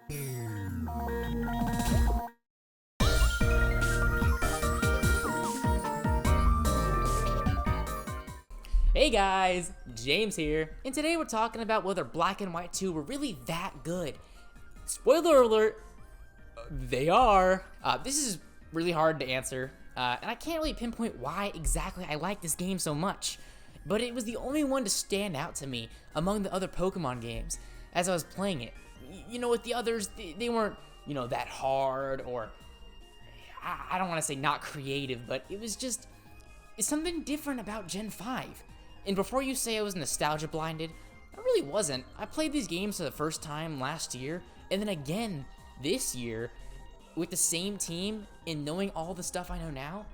Hey guys, James here, and today we're talking about whether Black and White 2 were really that good. Spoiler alert, they are. This is really hard to answer, and I can't really pinpoint why exactly I like this game so much, but it was the only one to stand out to me among the other Pokemon games as I was playing it. You know, with the others, they weren't, that hard, or I don't want to say not creative, but it's something different about Gen 5. And before you say I was nostalgia blinded, I really wasn't. I played these games for the first time last year, and then again this year with the same team and knowing all the stuff I know now,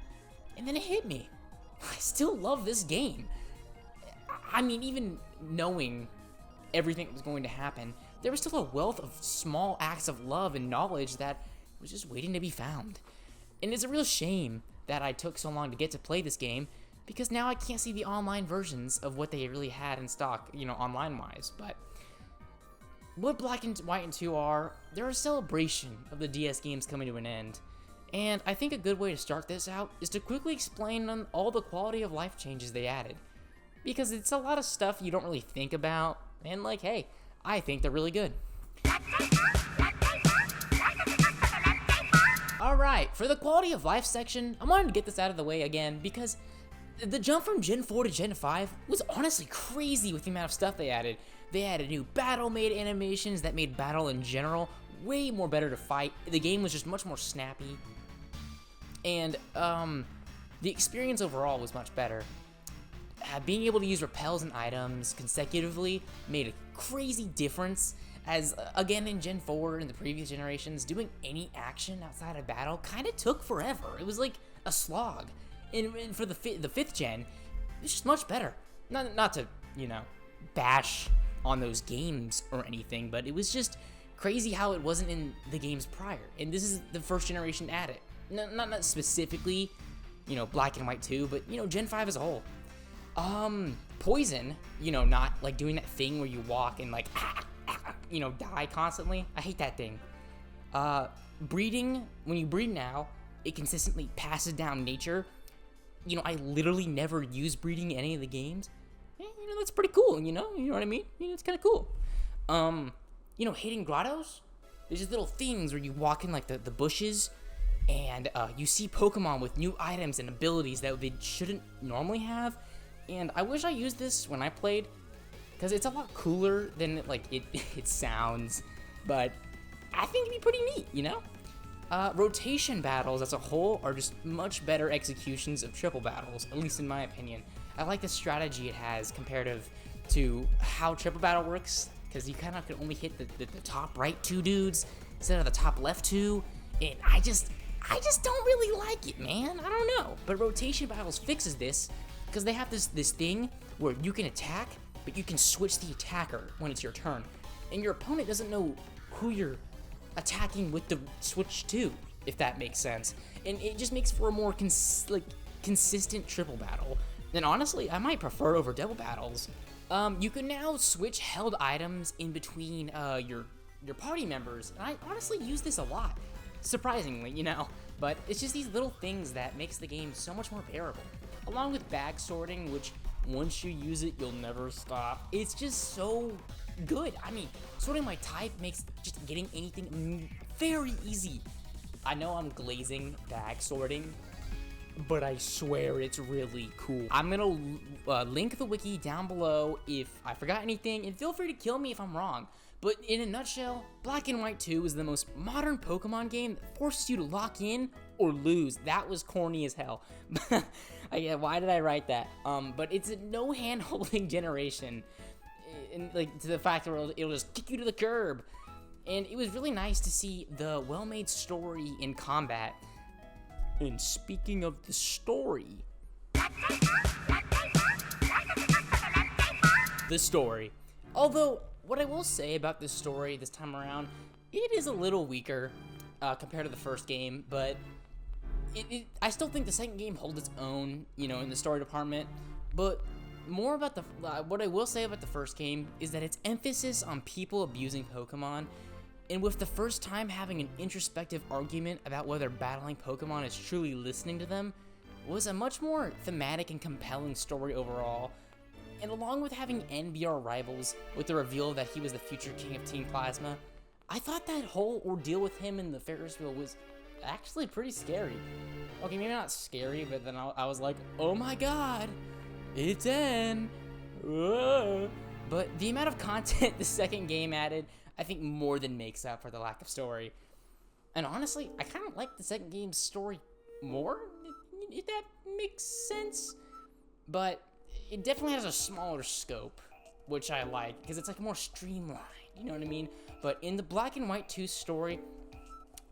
and then it hit me. I still love this game. I mean, even knowing everything that was going to happen, there was still a wealth of small acts of love and knowledge that was just waiting to be found. And it's a real shame that I took so long to get to play this game, because now I can't see the online versions of what they really had in stock, online-wise. But what Black and White and 2 are, they're a celebration of the DS games coming to an end. And I think a good way to start this out is to quickly explain on all the quality of life changes they added. Because it's a lot of stuff you don't really think about, and hey, I think they're really good. Alright, for the quality of life section, I wanted to get this out of the way again because the jump from Gen 4 to Gen 5 was honestly crazy with the amount of stuff they added. They added new battle made animations that made battle in general way more better to fight. The game was just much more snappy. And the experience overall was much better. Being able to use repels and items consecutively made a crazy difference, as again in Gen 4 and the previous generations, doing any action outside of battle kind of took forever. It was like a slog. And for the 5th gen, it's just much better. Not to, bash on those games or anything, but it was just crazy how it wasn't in the games prior. And this is the first generation at it. Not specifically, Black and White 2, but, Gen 5 as a whole. Poison, not like doing that thing where you walk and die constantly. I hate that thing. Breeding, when you breed now, it consistently passes down nature. I literally never use breeding in any of the games. That's pretty cool, you know what I mean? It's kind of cool. Hidden grottos, there's just little things where you walk in the bushes and you see Pokemon with new items and abilities that they shouldn't normally have. And I wish I used this when I played, because it's a lot cooler than it sounds, but I think it'd be pretty neat, Rotation battles as a whole are just much better executions of triple battles, at least in my opinion. I like the strategy it has comparative to how triple battle works, because you kind of can only hit the top right 2 dudes instead of the top left 2, and I just don't really like it, man. I don't know. But rotation battles fixes this, because they have this thing where you can attack, but you can switch the attacker when it's your turn, and your opponent doesn't know who you're attacking with the switch to, if that makes sense. And it just makes for a more consistent triple battle. And honestly, I might prefer over double battles. You can now switch held items in between your party members, and I honestly use this a lot, surprisingly, but it's just these little things that makes the game so much more bearable, along with bag sorting, which once you use it, you'll never stop. It's just so good. I mean, sorting my type makes just getting anything very easy. I know I'm glazing bag sorting, but I swear it's really cool. I'm gonna link the wiki down below if I forgot anything, and feel free to kill me if I'm wrong. But in a nutshell, Black and White 2 is the most modern Pokemon game that forces you to lock in or lose. That was corny as hell. Yeah, why did I write that? But it's a no hand-holding generation. And to the fact that it'll just kick you to the curb. And it was really nice to see the well-made story in combat. And speaking of the story, the story. Although, what I will say about this story this time around, it is a little weaker compared to the first game, but I still think the second game holds its own, in the story department. But more about what I will say about the first game is that its emphasis on people abusing Pokemon And with the first time having an introspective argument about whether battling Pokemon is truly listening to them, was a much more thematic and compelling story overall. And along with having N be our rivals, with the reveal that he was the future king of Team Plasma, I thought that whole ordeal with him in the Ferris wheel was actually pretty scary. Okay, maybe not scary, but then I was like, oh my god, it's N. Whoa. But the amount of content the second game added, I think more than makes up for the lack of story. And honestly, I kind of like the second game's story more, if that makes sense. But it definitely has a smaller scope, which I like, because it's like more streamlined, you know what I mean? But in the Black and White 2 story,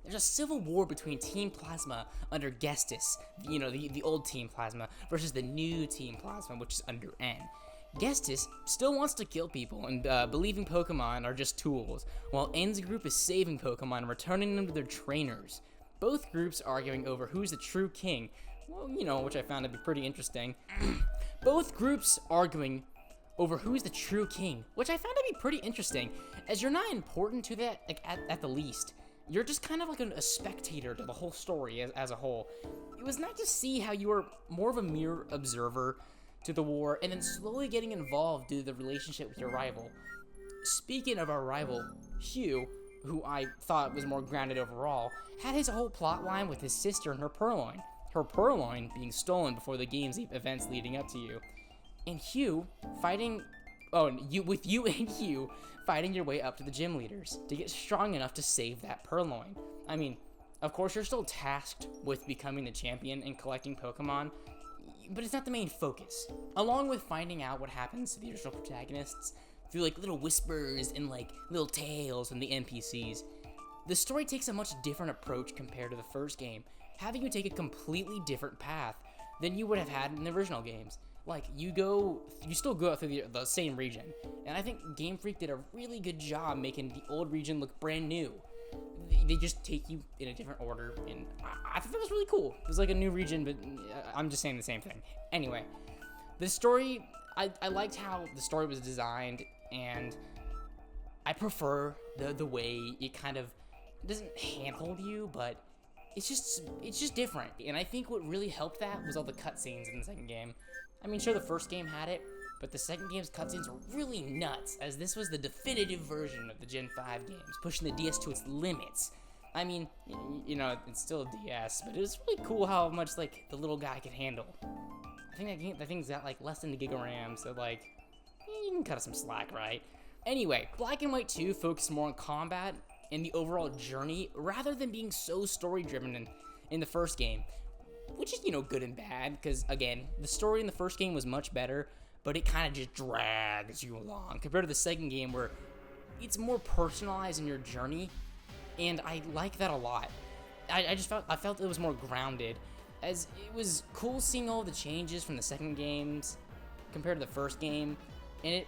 there's a civil war between Team Plasma under Gestis, the old Team Plasma, versus the new Team Plasma, which is under N. Gestis still wants to kill people and believing Pokemon are just tools, while N's group is saving Pokemon and returning them to their trainers. Both groups arguing over who's the true king, well, which I found to be pretty interesting. Both groups arguing over who's the true king, which I found to be pretty interesting, as you're not important to that, like, at the least. You're just kind of like a spectator to the whole story as a whole. It was nice to see how you were more of a mere observer to the war, and then slowly getting involved due to the relationship with your rival. Speaking of our rival, Hugh, who I thought was more grounded overall, had his whole plot line with his sister and her Purloin. Her Purloin being stolen before the game's events leading up to you. And Hugh fighting... with you and Hugh fighting your way up to the gym leaders to get strong enough to save that Purloin. I mean, of course you're still tasked with becoming the champion and collecting Pokemon, but it's not the main focus. Along with finding out what happens to the original protagonists through like little whispers and like little tales from the NPCs, the story takes a much different approach compared to the first game, having you take a completely different path than you would have had in the original games. Like, you still go through the same region, and I think Game Freak did a really good job making the old region look brand new. They just take you in a different order, and I thought that was really cool. It was like a new region, but I'm just saying the same thing. Anyway, the story, I liked how the story was designed, and I prefer the way it kind of doesn't handhold you, but it's just different. And I think what really helped that was all the cutscenes in the second game. I mean, sure, the first game had it, but the second game's cutscenes were really nuts, as this was the definitive version of the Gen 5 games, pushing the DS to its limits. I mean, it's still a DS, but it was really cool how much, like, the little guy could handle. I think that thing's got, like, less than a gig of RAM, so, like, you can cut us some slack, right? Anyway, Black and White 2 focused more on combat and the overall journey, rather than being so story-driven in the first game. Which is, good and bad, because, again, the story in the first game was much better, but it kind of just drags you along, compared to the second game, where it's more personalized in your journey, and I like that a lot. I felt it was more grounded, as it was cool seeing all the changes from the second games, compared to the first game, and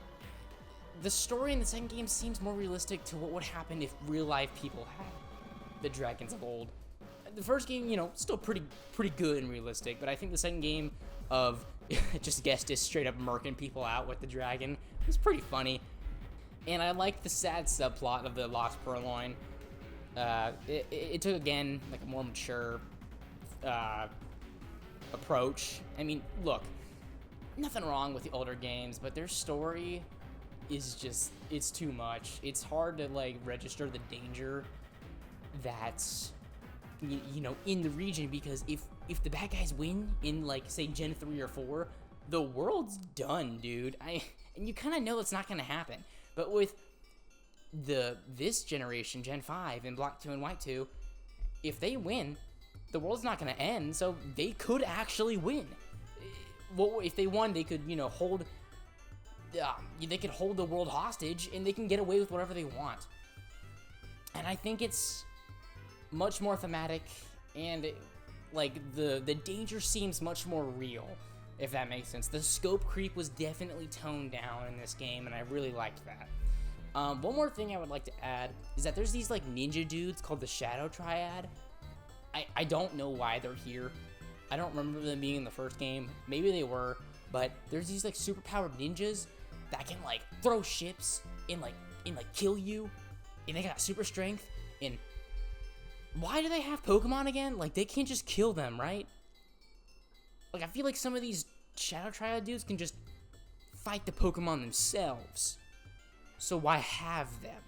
the story in the second game seems more realistic to what would happen if real-life people had the dragons of old. The first game, still pretty good and realistic, but I think the second game of just Gestis straight up murking people out with the dragon was pretty funny. And I liked the sad subplot of the Lost Purloin. It took, again, like a more mature approach. I mean, look, nothing wrong with the older games, but their story is just, it's too much. It's hard to, like, register the danger that's in the region, because if the bad guys win in, like, say, Gen 3 or 4, the world's done, dude. And you kind of know it's not going to happen. But with this generation, Gen 5, and Black 2 and White 2, if they win, the world's not going to end, so they could actually win. Well, if they won, they could, hold the world hostage, and they can get away with whatever they want. And I think it's much more thematic, and the danger seems much more real, if that makes sense. The scope creep was definitely toned down in this game, and I really liked that. One more thing I would like to add is that there's these like ninja dudes called the Shadow Triad. I don't know why they're here. I don't remember them being in the first game. Maybe they were, but there's these like superpowered ninjas that can like throw ships and like kill you. and they got super strength, and why do they have Pokemon again? Like, they can't just kill them, right? Like, I feel like some of these Shadow Triad dudes can just fight the Pokemon themselves. So why have them?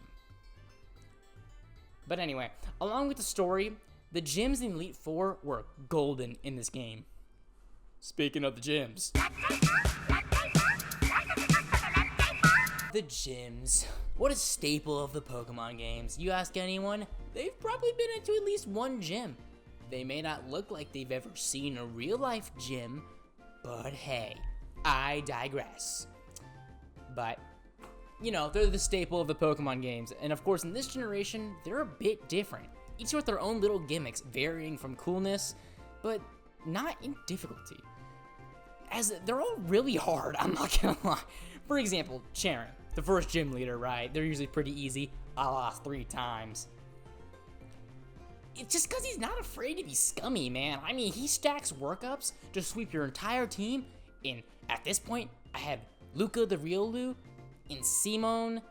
But anyway, along with the story, the gyms in Elite Four were golden in this game. Speaking of the gyms. The gyms. What a staple of the Pokemon games. You ask anyone, they've probably been into at least one gym. They may not look like they've ever seen a real-life gym, but hey, I digress. But, you know, they're the staple of the Pokemon games, and of course in this generation, they're a bit different. Each with their own little gimmicks, varying from coolness, but not in difficulty. As they're all really hard, I'm not gonna lie. For example, Charon, the first gym leader, right? They're usually pretty easy. I lost 3 times. It's just because he's not afraid to be scummy, man. I mean, he stacks workups to sweep your entire team, and at this point, I had Luca the Riolu and Simone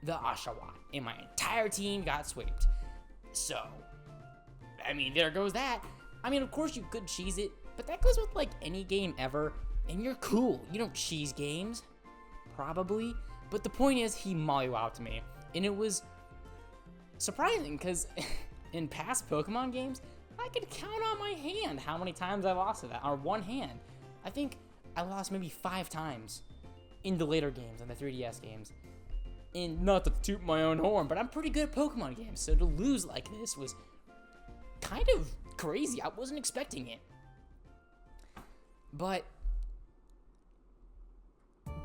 the Oshawott, and my entire team got swept. So, I mean, there goes that. I mean, of course you could cheese it, but that goes with like any game ever, and you're cool. You don't cheese games, probably. But the point is, he mollywowed me, and it was surprising because in past Pokemon games, I could count on my hand how many times I lost to that, or one hand. I think I lost maybe 5 times in the later games, in the 3DS games. And not to toot my own horn, but I'm pretty good at Pokemon games, so to lose like this was kind of crazy. I wasn't expecting it. But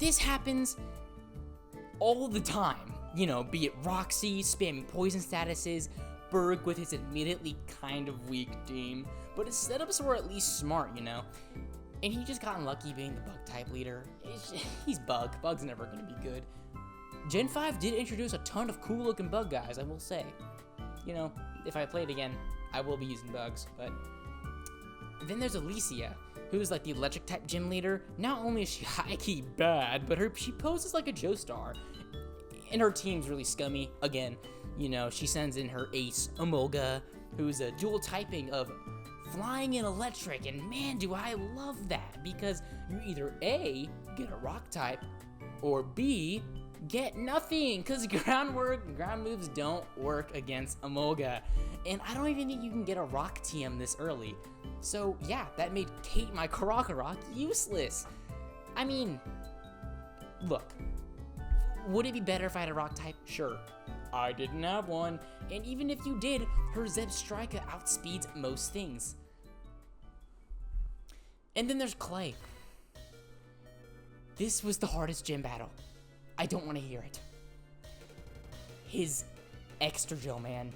this happens all the time. You know, be it Roxy spamming poison statuses, Berg with his admittedly kind of weak team, but his setups were at least smart, you know? And he just got unlucky being the bug type leader. He's Bug. Bug's never gonna be good. Gen 5 did introduce a ton of cool looking bug guys, I will say. You know, if I play it again, I will be using bugs, but then there's Alicia, who's like the electric type gym leader. Not only is she high-key bad, but she poses like a Joestar. And her team's really scummy. Again, you know, she sends in her ace, Emolga, who's a dual typing of flying and electric, and man, do I love that, because you either A, get a rock type, or B, get nothing, because ground moves don't work against Emolga. And I don't even think you can get a rock TM this early. So yeah, that made Kate, my Karakarok, useless. I mean, look, would it be better if I had a rock type? Sure. I didn't have one, and even if you did, her Zebstrika outspeeds most things. And then there's Clay. This was the hardest gym battle. I don't want to hear it. His extra gel, man,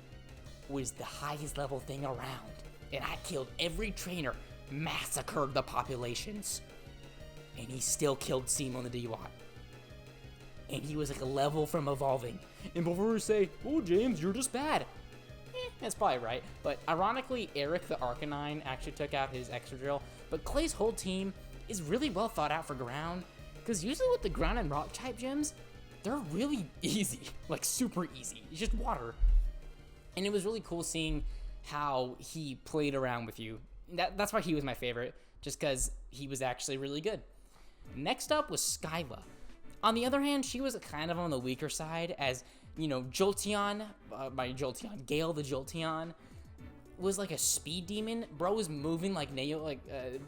was the highest level thing around, and I killed every trainer, massacred the populations, and he still killed Simon the Dewott. And he was like a level from evolving. And before we say, oh James, you're just bad, that's probably right. But ironically, Eric the Arcanine actually took out his extra drill. But Clay's whole team is really well thought out for ground, because usually with the ground and rock type gyms, they're really easy, like super easy. It's just water. And it was really cool seeing how he played around with you. That's why he was my favorite, just because he was actually really good. Next up was Skyla. On the other hand, she was kind of on the weaker side, as, you know, Jolteon, Gale the Jolteon, was like a speed demon. Bro was moving like Neo, like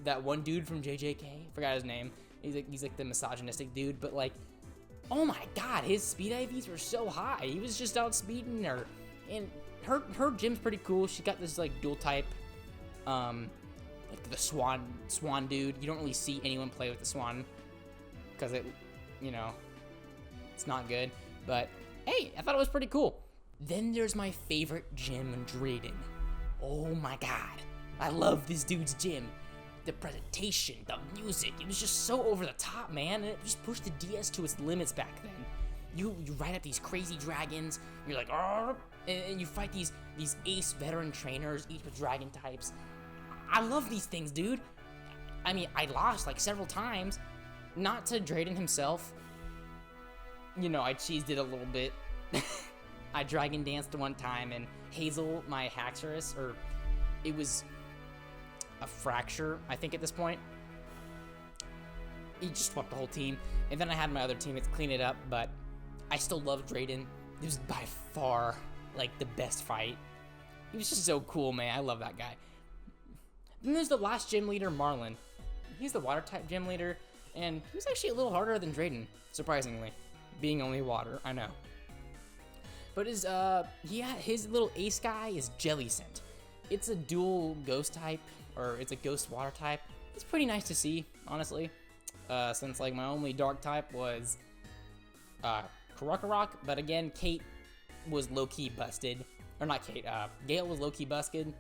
that one dude from JJK, forgot his name. He's like the misogynistic dude, but like, oh my god, his speed IVs were so high. He was just outspeeding her. And her gym's pretty cool. She got this like dual type, like the swan dude. You don't really see anyone play with the swan, because it, you know, it's not good, but hey, I thought it was pretty cool. Then there's my favorite gym, Drayden. Oh my god, I love this dude's gym. The presentation, the music, it was just so over the top, man, and it just pushed the DS to its limits back then. You ride up these crazy dragons, you're like, argh, and you fight these ace veteran trainers, each with dragon types. I love these things, dude. I mean, I lost like several times. Not to Drayden himself. You know, I cheesed it a little bit. I dragon danced one time, and Hazel, my Haxorus, or it was a fracture, I think at this point. He just swept the whole team, and then I had my other teammates clean it up, but I still love Drayden. It was by far, like, the best fight. He was just so cool, man. I love that guy. Then there's the last gym leader, Marlin. He's the water-type gym leader, and he was actually a little harder than Drayden, surprisingly. Being only water, I know. But his little ace guy is Jellicent. It's a dual ghost type, or it's a ghost water type. It's pretty nice to see, honestly. Since, like, my only dark type was Karukarok, but again, Kate was low-key busted. Or not Kate, Gale was low-key busted.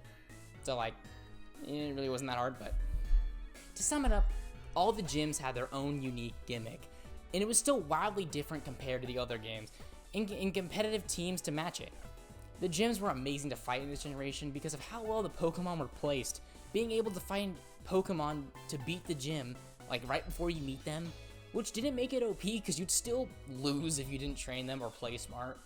So, like, it really wasn't that hard, but to sum it up, all the gyms had their own unique gimmick, and it was still wildly different compared to the other games, in competitive teams to match it. The gyms were amazing to fight in this generation because of how well the Pokemon were placed. Being able to find Pokemon to beat the gym, like right before you meet them, which didn't make it OP because you'd still lose if you didn't train them or play smart.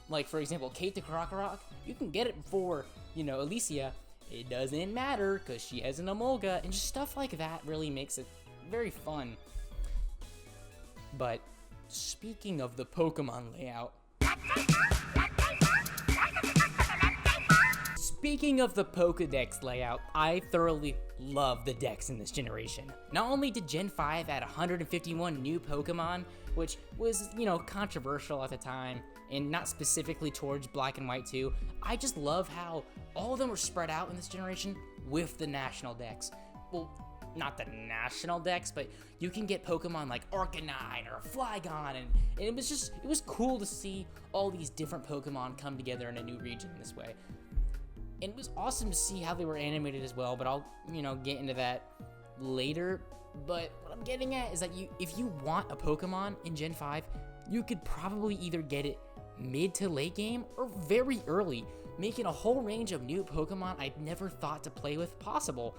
Like, for example, Kate the Karukarok, you can get it before, Alicia. It doesn't matter because she has an Emolga, and just stuff like that really makes it very fun. But speaking of the Pokemon layout, speaking of the Pokedex layout, I thoroughly love the decks in this generation. Not only did Gen 5 add 151 new Pokemon, which was, controversial at the time, and not specifically towards Black and White 2, I just love how all of them were spread out in this generation with the national decks. Well, not the national decks, but you can get Pokemon like Arcanine or Flygon, and it was cool to see all these different Pokemon come together in a new region this way. And it was awesome to see how they were animated as well, but I'll, get into that later. But what I'm getting at is that if you want a Pokemon in Gen 5, you could probably either get it mid to late game or very early, making a whole range of new Pokemon I'd never thought to play with possible.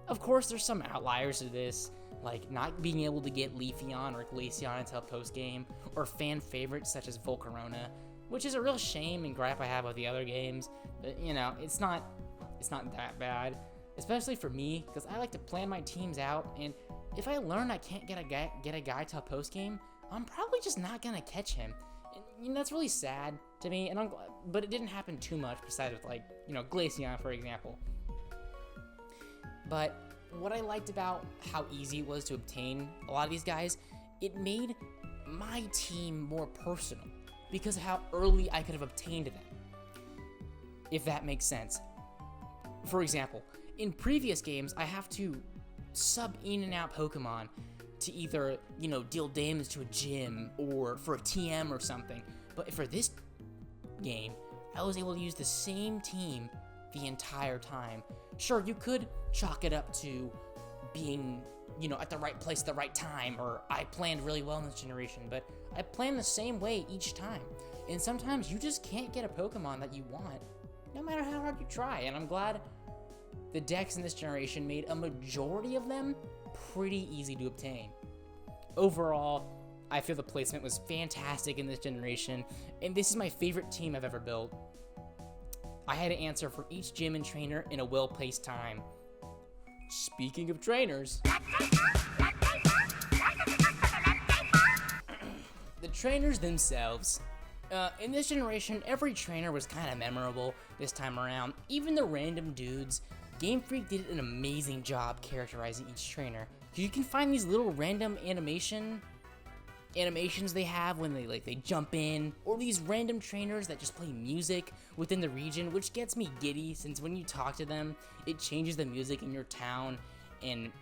Of course, there's some outliers to this, like not being able to get Leafeon or Glaceon until post-game, or fan favorites such as Volcarona, which is a real shame and gripe I have with the other games, but it's not that bad, especially for me, because I like to plan my teams out, and if I learn I can't get a guy till post-game, I'm probably just not gonna catch him, and that's really sad to me, and but it didn't happen too much, besides with, like, Glaceon, for example. But what I liked about how easy it was to obtain a lot of these guys, it made my team more personal because of how early I could have obtained them, if that makes sense. For example, in previous games, I have to sub in and out Pokemon to either, deal damage to a gym or for a TM or something. But for this game, I was able to use the same team the entire time. Sure, you could chalk it up to being, at the right place at the right time, or I planned really well in this generation, but I planned the same way each time. And sometimes you just can't get a Pokemon that you want, no matter how hard you try. And I'm glad the decks in this generation made a majority of them pretty easy to obtain. Overall, I feel the placement was fantastic in this generation, and this is my favorite team I've ever built. I had to answer for each gym and trainer in a well-placed time. Speaking of trainers, the trainers themselves. In this generation, every trainer was kind of memorable this time around. Even the random dudes. Game Freak did an amazing job characterizing each trainer. You can find these little random animations they have when they jump in, or these random trainers that just play music within the region, which gets me giddy since when you talk to them, it changes the music in your town, and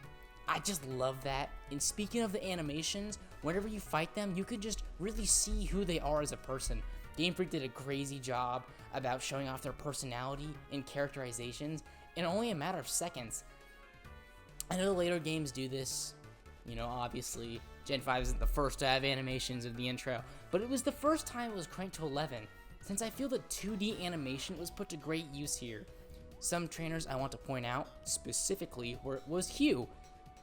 I just love that. And speaking of the animations, whenever you fight them, you can just really see who they are as a person. Game Freak did a crazy job about showing off their personality and characterizations in only a matter of seconds. I know the later games do this, obviously. Gen 5 isn't the first to have animations of the intro, but it was the first time it was cranked to 11, since I feel the 2D animation was put to great use here. Some trainers I want to point out, specifically, was Hugh.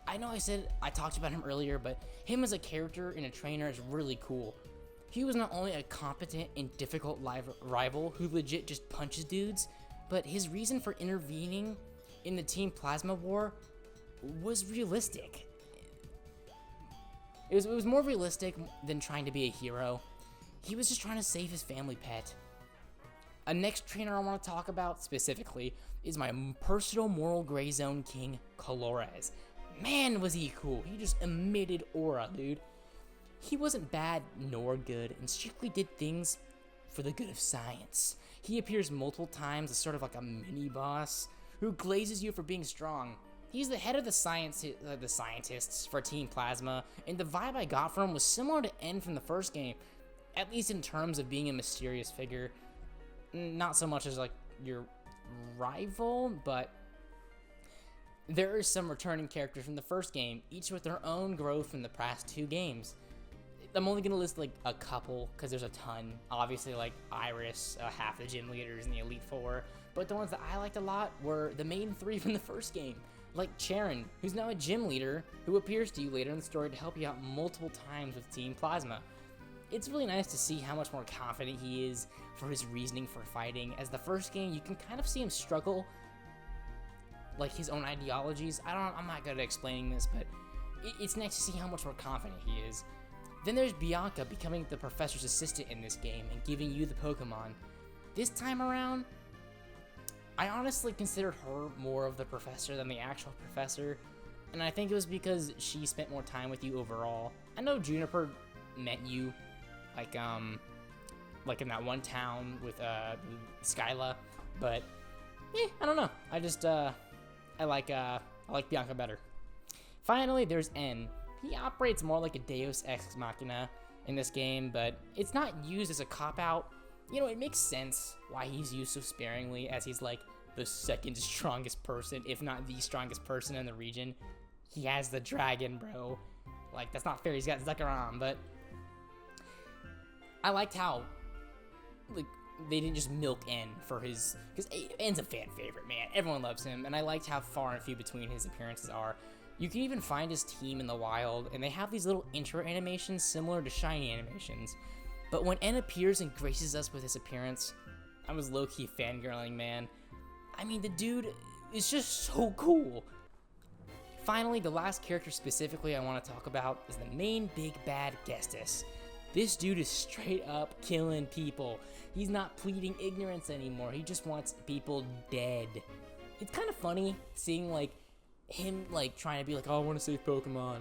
I know I talked about him earlier, but him as a character and a trainer is really cool. He was not only a competent and difficult rival who legit just punches dudes, but his reason for intervening in the Team Plasma War was realistic. It was more realistic than trying to be a hero. He was just trying to save his family pet. A next trainer I want to talk about specifically is my personal moral gray zone king, Colores. Man, was he cool. He just emitted aura, dude. He wasn't bad nor good and strictly did things for the good of science. He appears multiple times as sort of like a mini-boss who glazes you for being strong. He's the head of the scientists for Team Plasma, and the vibe I got from him was similar to N from the first game, at least in terms of being a mysterious figure. Not so much as like your rival, but there are some returning characters from the first game, each with their own growth in the past 2 games. I'm only gonna list like a couple because there's a ton. Obviously, like Iris, half the gym leaders in the Elite Four, but the ones that I liked a lot were the main 3 from the first game, like Charon, who's now a gym leader who appears to you later in the story to help you out multiple times with Team Plasma. It's really nice to see how much more confident he is for his reasoning for fighting. As the first game, you can kind of see him struggle, like his own ideologies. I'm not good at explaining this, but it's nice to see how much more confident he is. Then there's Bianca becoming the professor's assistant in this game and giving you the Pokemon. This time around, I honestly considered her more of the professor than the actual professor, and I think it was because she spent more time with you overall. I know Juniper met you, like in that one town with Skyla, but I don't know. I like Bianca better. Finally, there's N. He operates more like a Deus Ex Machina in this game, but it's not used as a cop-out. You know, it makes sense why he's used so sparingly, as he's like the second strongest person, if not the strongest person in the region. He has the dragon, bro. Like, that's not fair, he's got Zekrom, but I liked how, like, they didn't just milk N for his, because N's a fan favorite, man. Everyone loves him, and I liked how far and few between his appearances are. You can even find his team in the wild, and they have these little intro animations similar to shiny animations. But when N appears and graces us with his appearance, I was low-key fangirling, man. I mean, the dude is just so cool. Finally, the last character specifically I want to talk about is the main big bad Gestus. This dude is straight up killing people. He's not pleading ignorance anymore. He just wants people dead. It's kind of funny seeing like him like trying to be like, oh, I want to save Pokemon,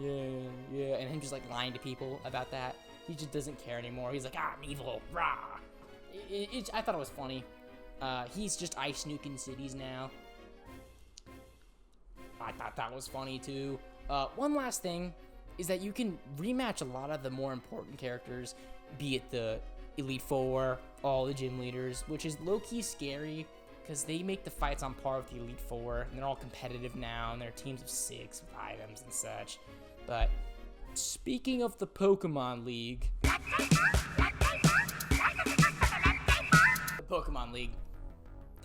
yeah, and him just like lying to people about that. He just doesn't care anymore. He's like, I'm evil, rah. I thought it was funny. He's just ice nuking cities now. I thought that was funny too. One last thing is that you can rematch a lot of the more important characters, be it the Elite Four, all the gym leaders, which is low-key scary because they make the fights on par with the Elite Four, and they're all competitive now, and they're teams of 6 with items and such. But speaking of the Pokemon League, the Pokemon League,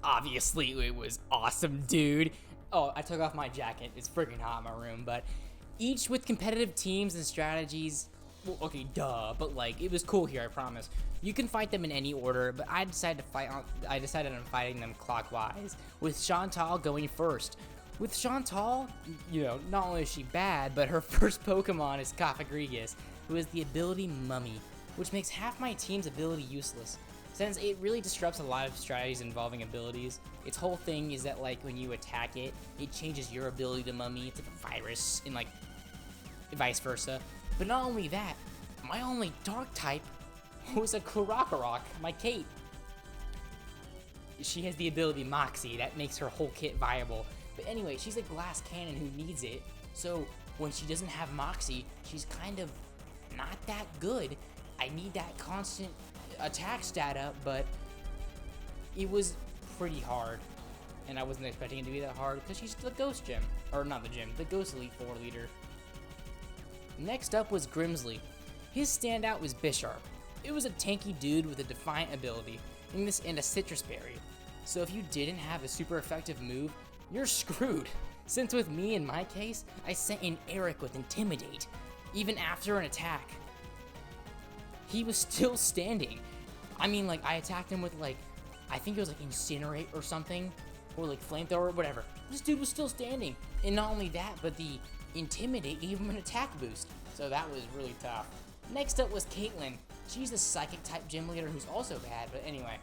obviously it was awesome, dude. Oh, I took off my jacket. It's freaking hot in my room, but each with competitive teams and strategies. Well, okay, duh, but like it was cool here, I promise. You can fight them in any order, but I decided on fighting them clockwise, with Chantal going first. With Chantal, you know, not only is she bad, but her first Pokemon is Cofagrigus, who has the ability Mummy, which makes half my team's ability useless, since it really disrupts a lot of strategies involving abilities. Its whole thing is that like when you attack it, it changes your ability to Mummy. It's like a virus, and like vice versa. But not only that, my only dark type was a Kurakarok, my Kate. She has the ability Moxie, that makes her whole kit viable. But anyway, she's a glass cannon who needs it, so when she doesn't have Moxie, she's kind of not that good. I need that constant attack stat up, but it was pretty hard, and I wasn't expecting it to be that hard because she's the Ghost Gym, or not the gym, the Ghost Elite Four leader. Next up was Grimsley. His standout was Bisharp. It was a tanky dude with a Defiant ability, and a Citrus Berry. So if you didn't have a super effective move, you're screwed. Since with me, in my case, I sent in Eric with Intimidate, even after an attack. he was still standing. I mean, like, I attacked him with, like, I think it was, like, Incinerate or something, or, like, Flamethrower or whatever. This dude was still standing. And not only that, but the Intimidate gave him an attack boost. So that was really tough. Next up was Caitlyn. She's a Psychic-type gym leader who's also bad, but anyway.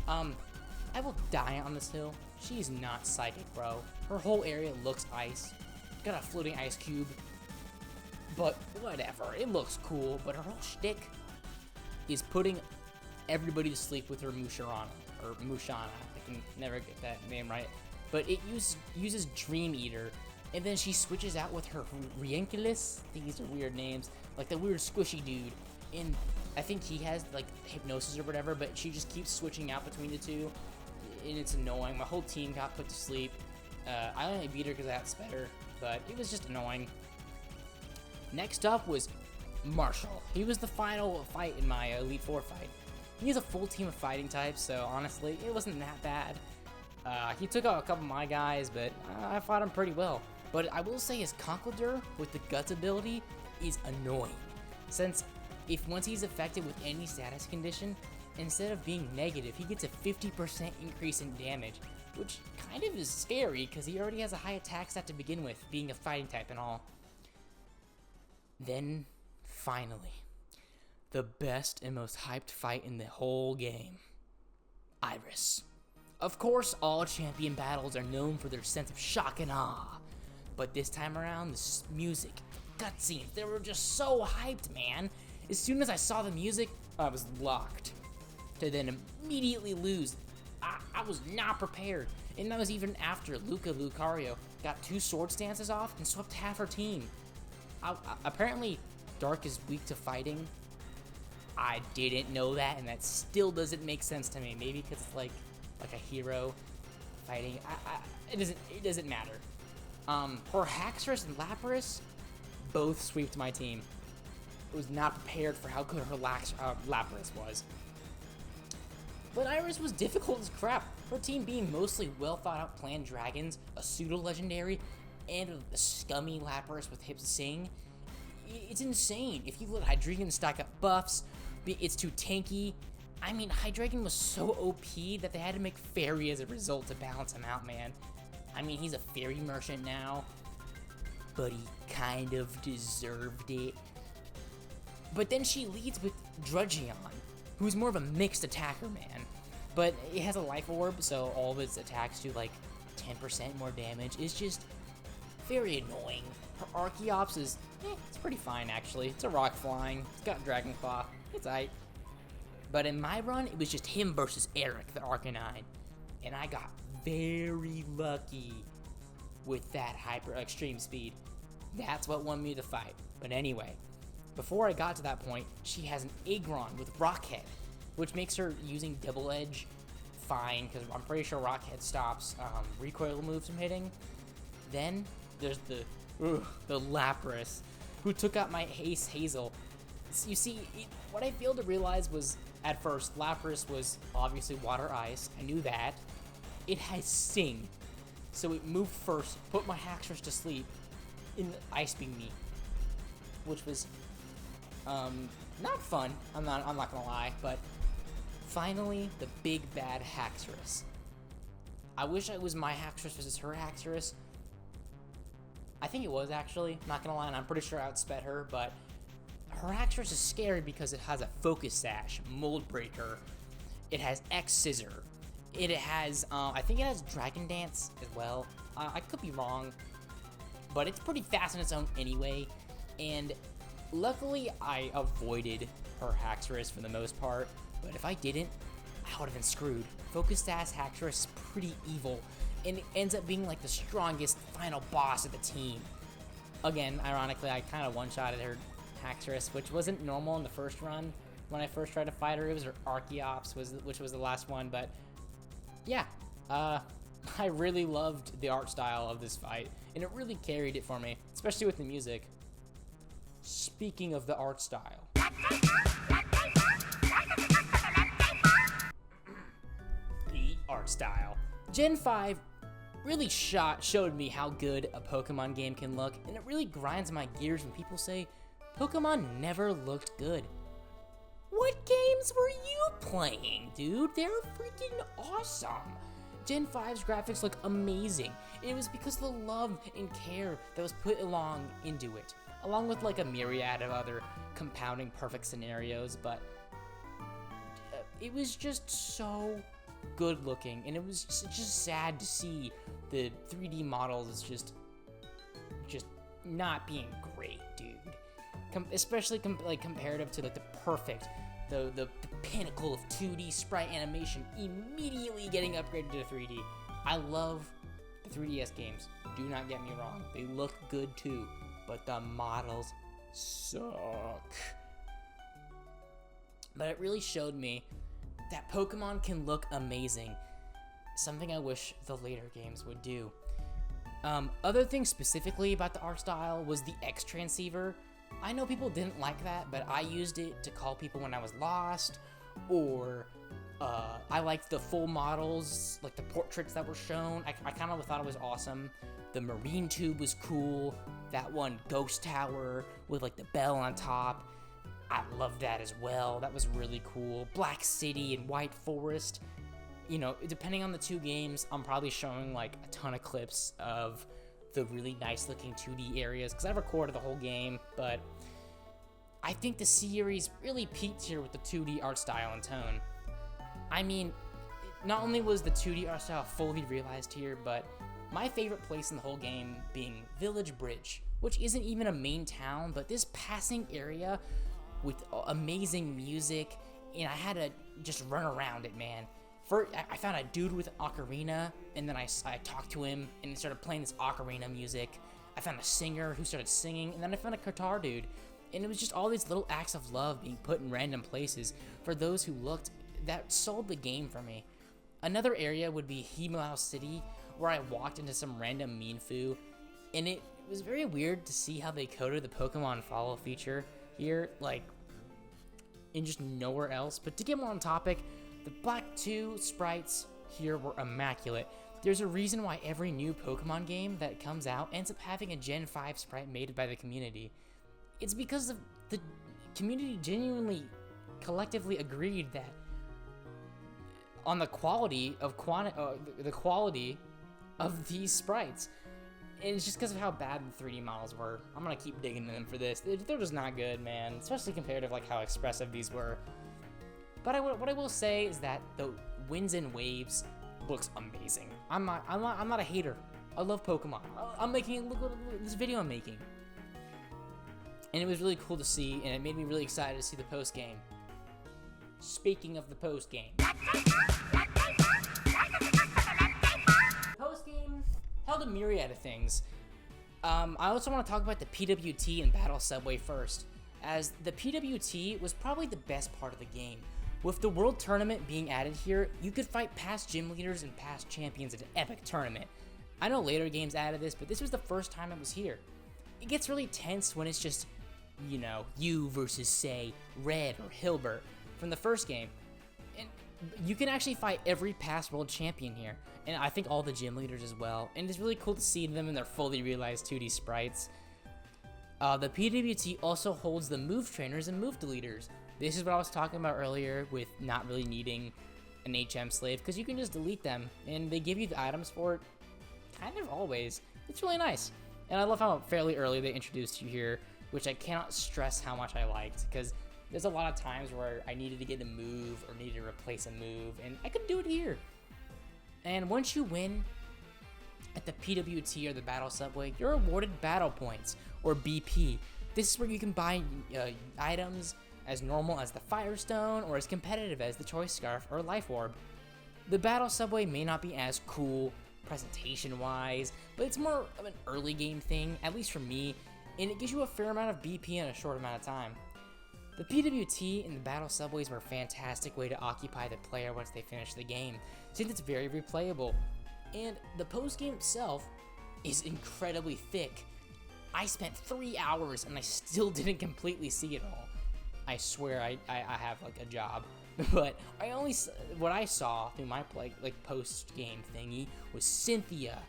I will die on this hill. She's not Psychic, bro. Her whole area looks ice. Got a floating ice cube. But whatever, it looks cool, but her whole shtick is putting everybody to sleep with her Musharana, or Mushana. I can never get that name right. But it uses Dream Eater, and then she switches out with her Rienculus. I think these are weird names, like the weird squishy dude. And I think he has like hypnosis or whatever, but she just keeps switching out between the two, and it's annoying. My whole team got put to sleep. I only beat her because that's better, but it was just annoying. Next up was Marshall. He was the final fight in my Elite Four fight. He has a full team of fighting types, so honestly, it wasn't that bad. He took out a couple of my guys, but I fought him pretty well. But I will say his Conkeldurr with the Guts ability is annoying, since if once he's affected with any status condition, instead of being negative, he gets a 50% increase in damage, which kind of is scary because he already has a high attack stat to begin with, being a fighting type and all. Then, finally, the best and most hyped fight in the whole game. Iris. Of course, all champion battles are known for their sense of shock and awe, but this time around, the music, cutscenes, they were just so hyped, man. As soon as I saw the music, I was locked. To then immediately lose, I was not prepared, and that was even after Lucario got 2 sword stances off and swept half her team. Apparently, Dark is weak to fighting. I didn't know that, and that still doesn't make sense to me. Maybe because it's like a hero fighting. It doesn't matter. Her Haxorus and Lapras both sweeped my team. I was not prepared for how good her Lapras was. But Iris was difficult as crap. Her team being mostly well thought out planned dragons, a pseudo legendary, and a scummy Lapras with Hip Sing. It's insane. If you let Hydreigon stack up buffs, it's too tanky. I mean, Hydreigon was so OP that they had to make Fairy as a result to balance him out, man. I mean, he's a Fairy merchant now, but he kind of deserved it. But then she leads with Drudgeon, who's more of a mixed attacker, man. But it has a life orb, so all of its attacks do like 10% more damage. It's just very annoying. Her Archeops is, it's pretty fine actually. It's a rock flying, it's got Dragon Claw, it's aight. But in my run, it was just him versus Eric, the Arcanine. And I got very lucky with that hyper extreme speed. That's what won me the fight. But anyway, before I got to that point, she has an Aggron with Rockhead, which makes her using Double Edge fine, because I'm pretty sure Rockhead stops recoil moves from hitting. Then there's the Lapras, who took out my Ace Hazel. You see, what I failed to realize was, at first, Lapras was obviously Water Ice. I knew that. It has Sing, so it moved first, put my Haxorus to sleep, in Ice Beam me, which was not fun. I'm not gonna lie, but finally the big bad Haxorus. I wish it was my Haxorus versus her Haxorus. I think it was actually, not gonna lie, and I'm pretty sure I outsped her, but her Haxorus is scary because it has a Focus Sash, Mold Breaker, it has X Scissor, it has, I think it has Dragon Dance as well. I could be wrong, but it's pretty fast on its own anyway, and luckily I avoided her Haxorus for the most part, but if I didn't, I would have been screwed. Focus Sash Haxorus is pretty evil, and it ends up being like the strongest final boss of the team. Again, ironically, I kind of one-shotted her Haxorus, which wasn't normal in the first run. When I first tried to fight her, it was her Archeops, which was the last one, but yeah, I really loved the art style of this fight, and it really carried it for me, especially with the music. Speaking of the art style. The art style. Gen 5 really showed me how good a Pokemon game can look, and it really grinds my gears when people say Pokemon never looked good. What games were you playing, dude? They're freaking awesome. Gen 5's graphics look amazing. It was because of the love and care that was put along into it, along with like a myriad of other compounding perfect scenarios, but it was just so good looking, and it was just sad to see the 3D models just not being great, dude. Especially comparative to like the perfect, the pinnacle of 2D sprite animation immediately getting upgraded to 3D. I love the 3DS games. Do not get me wrong; they look good too, but the models suck. But it really showed me that Pokemon can look amazing. Something I wish the later games would do. Other things specifically about the art style was the X transceiver. I know people didn't like that, but I used it to call people when I was lost, or I liked the full models, like the portraits that were shown. I kind of thought it was awesome. The marine tube was cool. That one ghost tower with like the bell on top, I loved that as well. That was really cool. Black City and White Forest. You know, depending on the two games, I'm probably showing like a ton of clips of the really nice looking 2D areas because I recorded the whole game, but I think the series really peaked here with the 2D art style and tone. I mean, not only was the 2D art style fully realized here, but my favorite place in the whole game being Village Bridge, which isn't even a main town, but this passing area with amazing music, and I had to just run around it, man. I found a dude with an ocarina, and then I talked to him, and he started playing this ocarina music. I found a singer who started singing, and then I found a guitar dude. And it was just all these little acts of love being put in random places for those who looked that sold the game for me. Another area would be Himao City, where I walked into some random Minfu, and it was very weird to see how they coded the Pokemon follow feature here, like, in just nowhere else. But to get more on topic, the Black 2 sprites here were immaculate. There's a reason why every new Pokemon game that comes out ends up having a Gen 5 sprite made by the community. It's because of the community genuinely, collectively agreed that on the quality of these sprites. And it's just because of how bad the 3D models were. I'm gonna keep digging into them for this. They're just not good, man. Especially compared to like how expressive these were. But what I will say is that the Winds and Waves looks amazing. I'm not a hater. I love Pokemon. Look at this video I'm making. And it was really cool to see, and it made me really excited to see the post game. Speaking of the post game. Post game held a myriad of things. I also want to talk about the PWT and Battle Subway first, as the PWT was probably the best part of the game. With the World Tournament being added here, you could fight past gym leaders and past champions at an epic tournament. I know later games added this, but this was the first time it was here. It gets really tense when it's just, you know, you versus, say, Red or Hilbert from the first game. And you can actually fight every past world champion here, and I think all the gym leaders as well. And it's really cool to see them in their fully realized 2D sprites. The PWT also holds the move trainers and move deleters. This is what I was talking about earlier with not really needing an HM slave, because you can just delete them, and they give you the items for it kind of always. It's really nice. And I love how fairly early they introduced you here, which I cannot stress how much I liked, because there's a lot of times where I needed to get a move or needed to replace a move, and I could do it here. And once you win at the PWT or the Battle Subway, you're awarded Battle Points, or BP. This is where you can buy items as normal as the Firestone, or as competitive as the Choice Scarf or Life Orb. The Battle Subway may not be as cool presentation-wise, but it's more of an early game thing, at least for me, and it gives you a fair amount of BP in a short amount of time. The PWT and the Battle Subways were a fantastic way to occupy the player once they finish the game, since it's very replayable. And the post-game itself is incredibly thick. I spent 3 hours and I still didn't completely see it all. I swear I have like a job, but what I saw through my post-game thingy was Cynthia,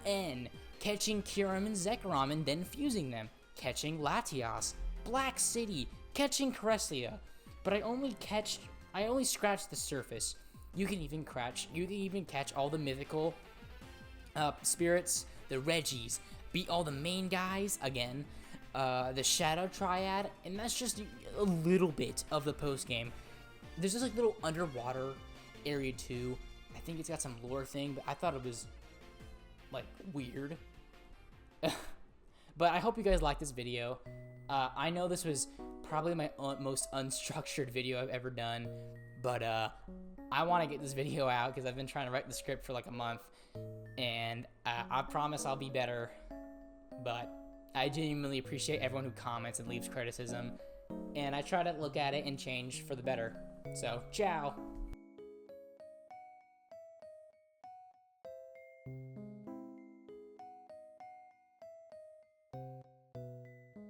N, catching Kyurem and Zekrom and then fusing them, catching Latias, Black City, catching Careslia, but I only scratched the surface. You can even catch all the mythical spirits, the Reggies, beat all the main guys again, the Shadow Triad, and that's just a little bit of the post game. There's this like little underwater area too. I think it's got some lore thing, but I thought it was like weird. But I hope you guys liked this video. I know this was probably my most unstructured video I've ever done, but I want to get this video out because I've been trying to write the script for like a month, and I promise I'll be better. But I genuinely appreciate everyone who comments and leaves criticism, and I try to look at it and change for the better. So, ciao!